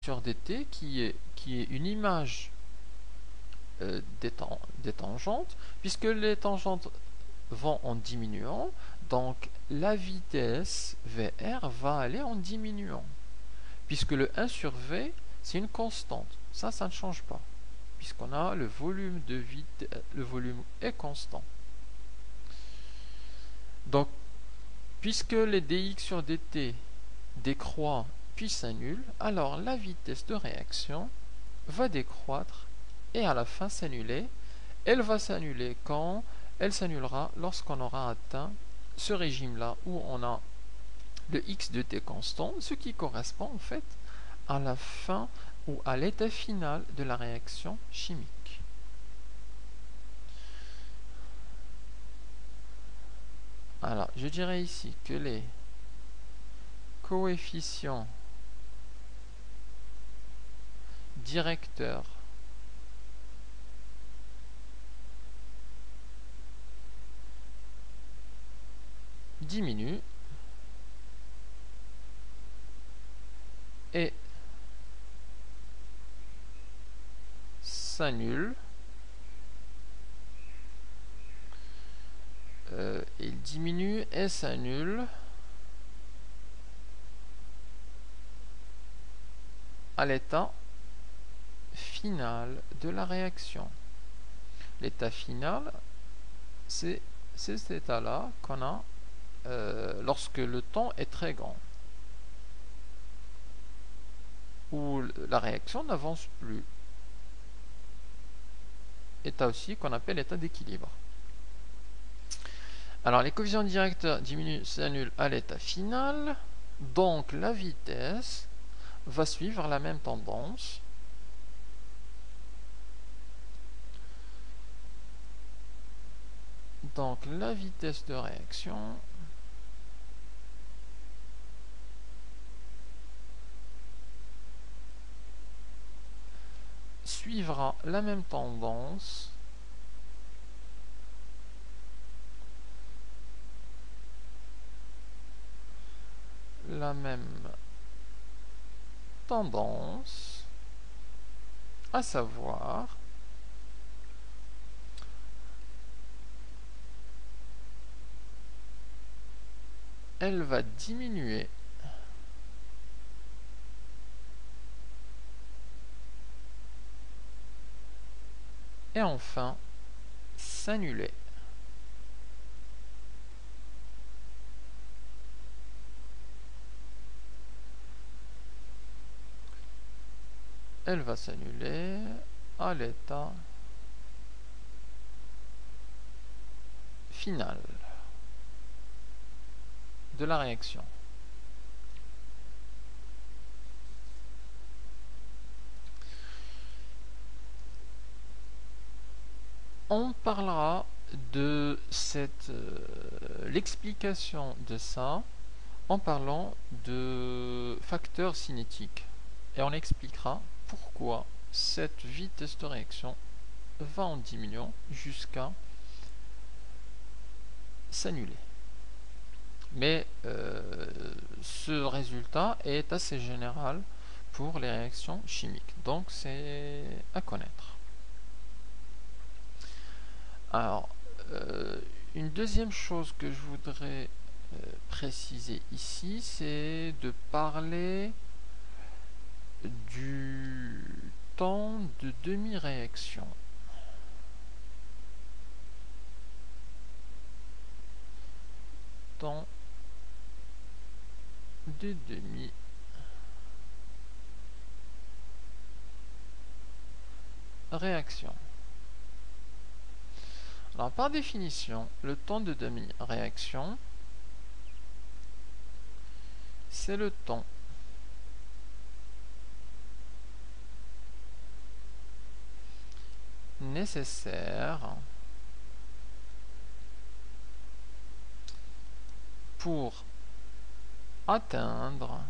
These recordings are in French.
sur dt qui est une image des tangentes, puisque les tangentes vont en diminuant, donc la vitesse VR va aller en diminuant, puisque le 1 sur V, c'est une constante. Ça ne change pas, puisqu'on a le volume de vitesse, le volume est constant. Donc, puisque les dx sur dt décroît puis s'annule, alors la vitesse de réaction va décroître et à la fin s'annuler. Elle va s'annuler quand? Elle s'annulera lorsqu'on aura atteint ce régime-là où on a le x de t constant, ce qui correspond en fait à la fin ou à l'état final de la réaction chimique. Alors, je dirais ici que les coefficients directeurs diminuent et s'annulent. Il diminue et s'annule à l'état final de la réaction. L'état final, c'est cet état-là qu'on a lorsque le temps est très grand, où la réaction n'avance plus. État aussi qu'on appelle état d'équilibre. Alors les coefficients directeurs diminuent, s'annulent à l'état final, donc la vitesse va suivre la même tendance. Donc la vitesse de réaction suivra la même tendance à savoir elle va diminuer et enfin s'annuler. Elle va s'annuler à l'état final de la réaction. On parlera de l'explication de ça en parlant de facteurs cinétiques et on expliquera pourquoi cette vitesse de réaction va en diminuant jusqu'à s'annuler. Mais ce résultat est assez général pour les réactions chimiques, donc c'est à connaître. Alors, une deuxième chose que je voudrais préciser ici, c'est de parler du temps de demi-réaction. Temps de demi-réaction. Alors, par définition, le temps de demi-réaction, c'est le temps nécessaire pour atteindre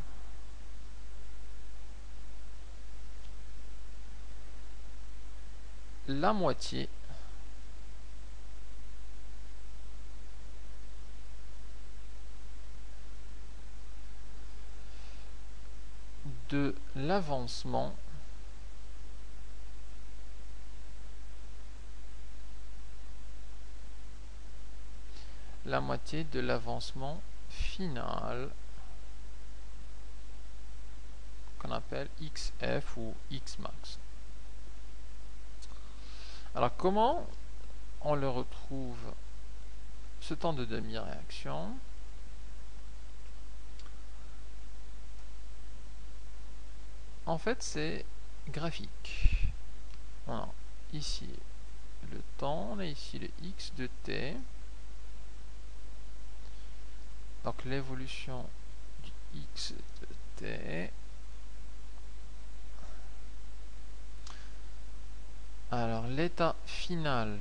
la moitié de de l'avancement final qu'on appelle XF ou Xmax. Alors comment on le retrouve, ce temps de demi-réaction? En fait, c'est graphique. On a ici le temps, on a ici le X de t. Donc l'évolution du X de t. Alors l'état final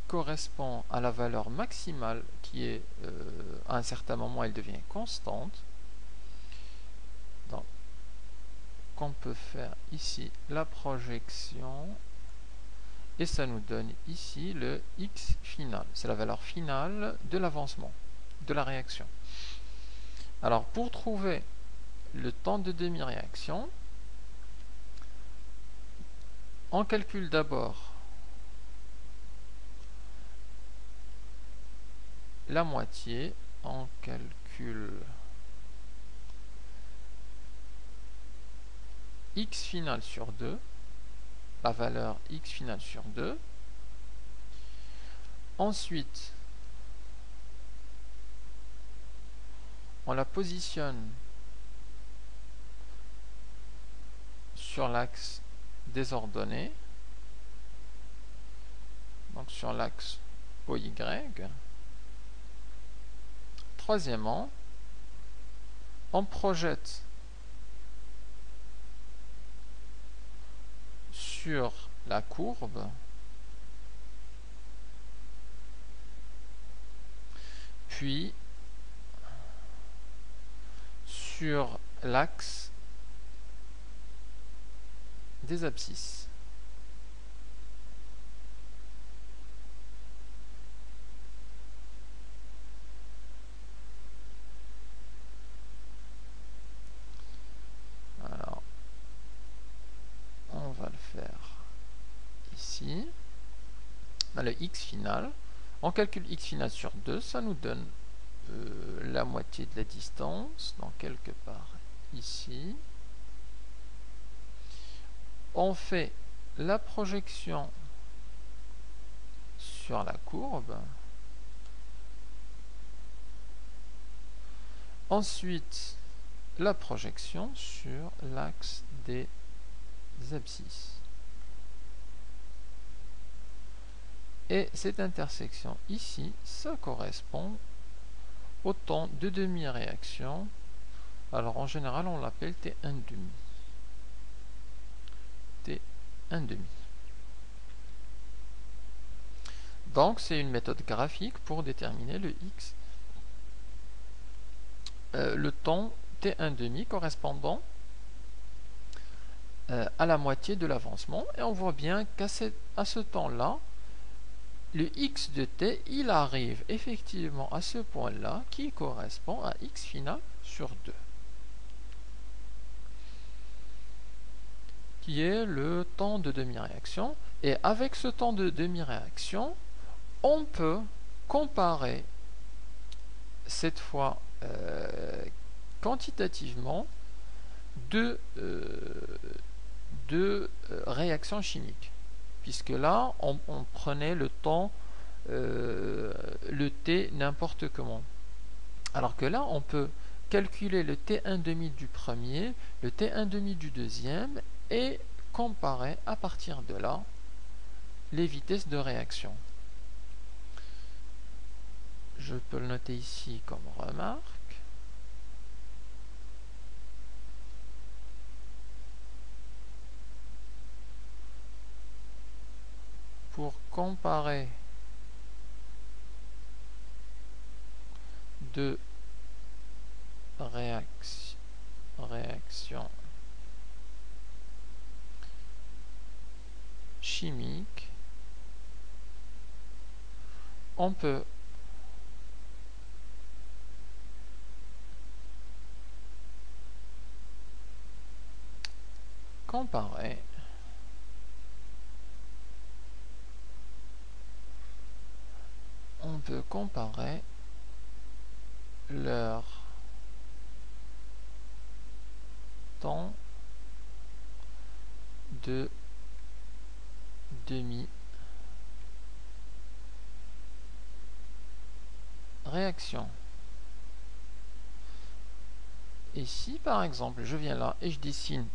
correspond à la valeur maximale qui est à un certain moment elle devient constante. Donc on peut faire ici la projection et ça nous donne ici le X final. C'est la valeur finale de l'avancement, de la réaction. Alors pour trouver le temps de demi-réaction, on calcule d'abord la moitié, on calcule X final sur 2, la valeur X final sur 2. Ensuite, on la positionne sur l'axe des ordonnées, donc sur l'axe OY. Troisièmement, on projette sur la courbe puis sur l'axe des abscisses. Alors, on va le faire ici. On a le X final. On calcule X final sur 2, ça nous donne la moitié de la distance, donc quelque part ici. On fait la projection sur la courbe. Ensuite, la projection sur l'axe des abscisses. Et cette intersection ici, ça correspond au temps de demi-réaction. Alors en général, on l'appelle T1 demi. T1 demi. Donc c'est une méthode graphique pour déterminer le X. Le temps T1 demi correspondant à la moitié de l'avancement. Et on voit bien qu'à ce temps-là, le X de t, il arrive effectivement à ce point-là qui correspond à X final sur 2. Qui est le temps de demi-réaction. Et avec ce temps de demi-réaction, on peut comparer cette fois quantitativement deux réactions chimiques. Puisque là, on prenait le temps, le t n'importe comment. Alors que là, on peut calculer le T1 demi du premier, le T1 demi du deuxième, et comparer à partir de là les vitesses de réaction. Je peux le noter ici comme remarque. Pour comparer deux réactions chimiques, on peut comparer leur temps de demi-réaction. Et si par exemple je viens là et je dessine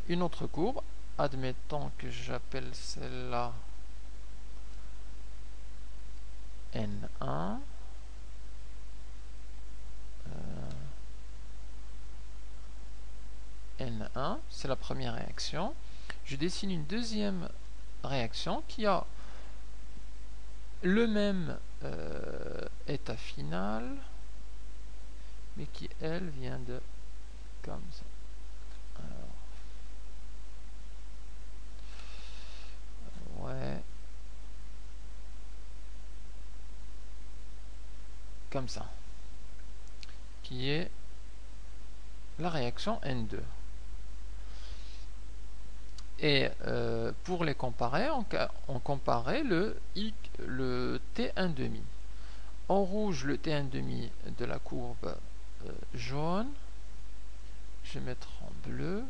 une autre courbe, admettons que j'appelle celle-là N1, N1, c'est la première réaction. Je dessine une deuxième réaction qui a le même état final, mais qui, elle, vient de comme ça. Alors, ouais. Comme ça. Qui est la réaction N2. Et pour les comparer, on comparait le T1,5. En rouge, le T1,5 de la courbe jaune. Je vais mettre en bleu.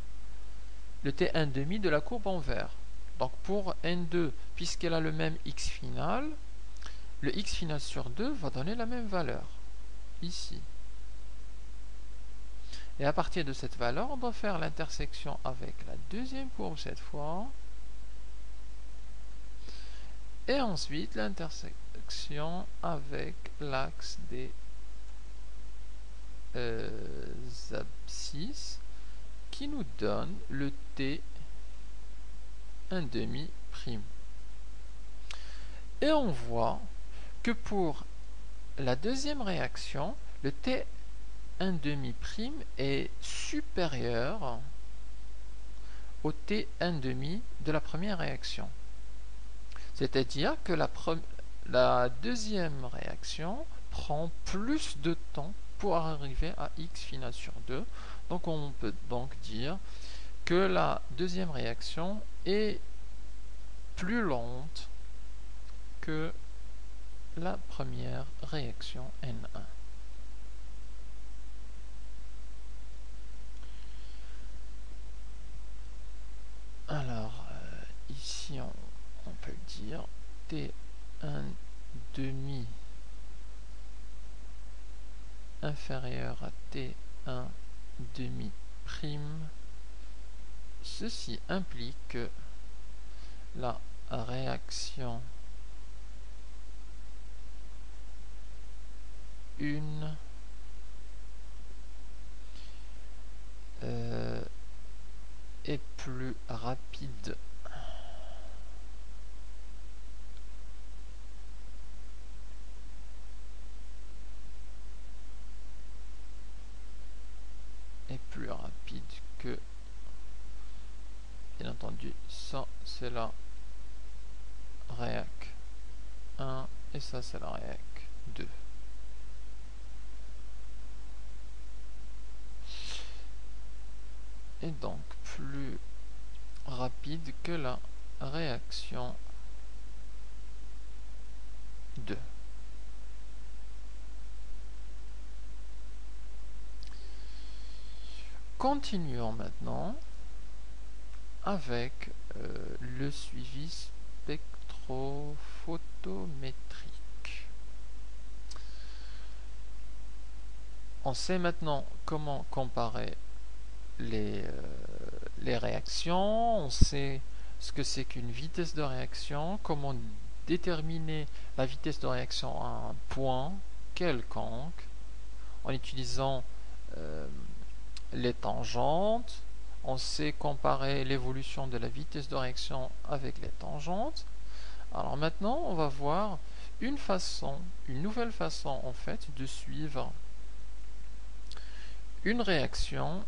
Le T1,5 de la courbe en vert. Donc pour N2, puisqu'elle a le même x final, le x final sur 2 va donner la même valeur. Ici. Et à partir de cette valeur, on doit faire l'intersection avec la deuxième courbe cette fois. Et ensuite l'intersection avec l'axe des abscisses qui nous donne le T1,5 prime. Et on voit que pour la deuxième réaction, le T1,5 prime est supérieur au T1,5 de la première réaction. C'est-à-dire que la deuxième réaction prend plus de temps pour arriver à x final sur 2. Donc on peut donc dire que la deuxième réaction est plus lente que la première réaction N1. Alors, ici on peut dire T1,5 inférieur à T1,5 prime. Ceci implique que la réaction 1 est plus rapide que, bien entendu, ça c'est la réac 1 et ça c'est la réac 2. Et donc plus rapide que la réaction 2. Continuons maintenant avec le suivi spectrophotométrique. On sait maintenant comment comparer les réactions, on sait ce que c'est qu'une vitesse de réaction, comment déterminer la vitesse de réaction à un point quelconque en utilisant les tangentes. On sait comparer l'évolution de la vitesse de réaction avec les tangentes. Alors maintenant, on va voir une nouvelle façon en fait de suivre une réaction